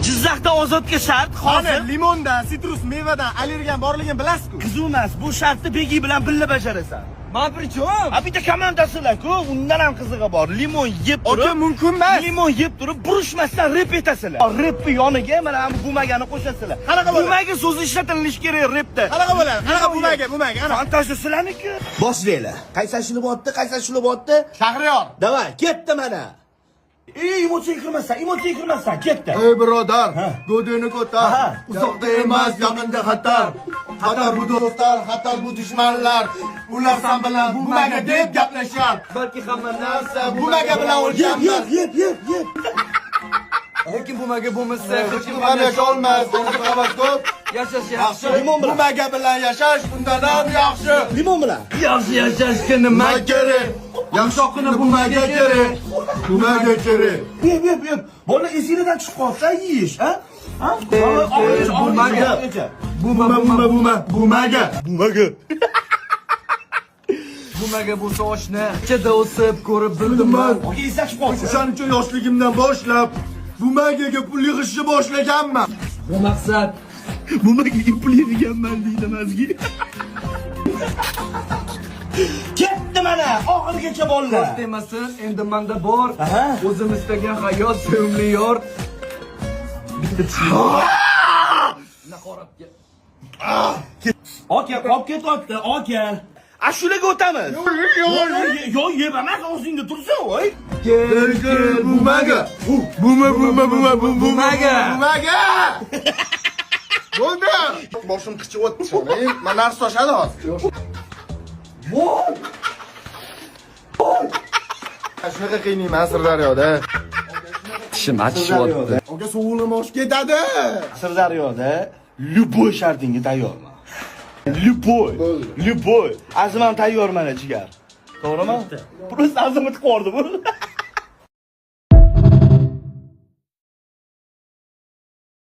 Jizzaxda ozodga shart hozir. Limondan, sitrus mevadan allergiyan borligini bilasizku. Qiziq emas, bu shartni Begi bilan birga bajarasan. Men prichom? A bitta komandasilar-ku, undan ham qizig'i bor. Limon yeb turib, Aka mumkin emas. Limon yeb turib, burushmasdan rep etasizlar. Repni yoniga mana bu bumagani qo'shasizlar. Qanaqa bo'ladi? Bumaga so'zi ishlatilishi kerak repda. Qanaqa bo'ladi? Qanaqa bumaga? Ana. Fantaziya sizlarniki. Boshlaylar. Qaysi shilibotdi? Shahriyor. Davay, ketdi mana. Emotsiya kirmasdan, ketdi. Ey birodar, Ha. go'dini ko'tar. Aha. Uzoqda emas, yaqinda xatar. Xatar bu do'stlar, xatar bu dushmanlar. Ular san bilan bumaga deb gaplashar. Balki hamma narsa bumaga bilan o'lchanmas. Yeb. Lekin bumaga bo'lmasa, hech kim ham yasholmas. Bunga havas ko'p. Yashash yaxshi. Limon bilan. Bumaga bilan yashash bundan ham yaxshi. Limon bilan. Yaxshi yashashga nima kerak? Yaxshoqni bumaga kerak. Bumaga kerak. Yeb. Bola esingizdan chiqib qolsa yeyish, ha? Ha? Bumaga. Bumaga. Bumaga bo'lsa oshna ichida o'sib ko'rib bildim men. Esingizdan chiqib qolsa. O'shaning uchun yoshligimdan boshlab bumagaga pul yig'ishni boshlaganman. Bu maqsad Bumaga pul yeyganman deydi Mazgi. Ketdi mana, oxirigacha bolalar. Demasin, endi menda bor. Aha. O'zim istagan hayot, sevimli yor. Bitta naqoratga. Aka, olib ketyapti, aka. Ashulaga o'tamiz. Yo'q, yeb emas, og'zingda tursin, voy. Kel bumaga. Bumaga. Bo'ldi. Boshim qichib o'tdi. Men narsa toshadi hozir. Shunaqa qiynayman Sirdaryoda. Tishim achishyapti. Aka suvlim oshib ketadi. Sirdaryoda любой shartingga tayyorman. Любой. Azman tayyorman jigar. To'g'rimi? Просто azim bitib qoldi bu.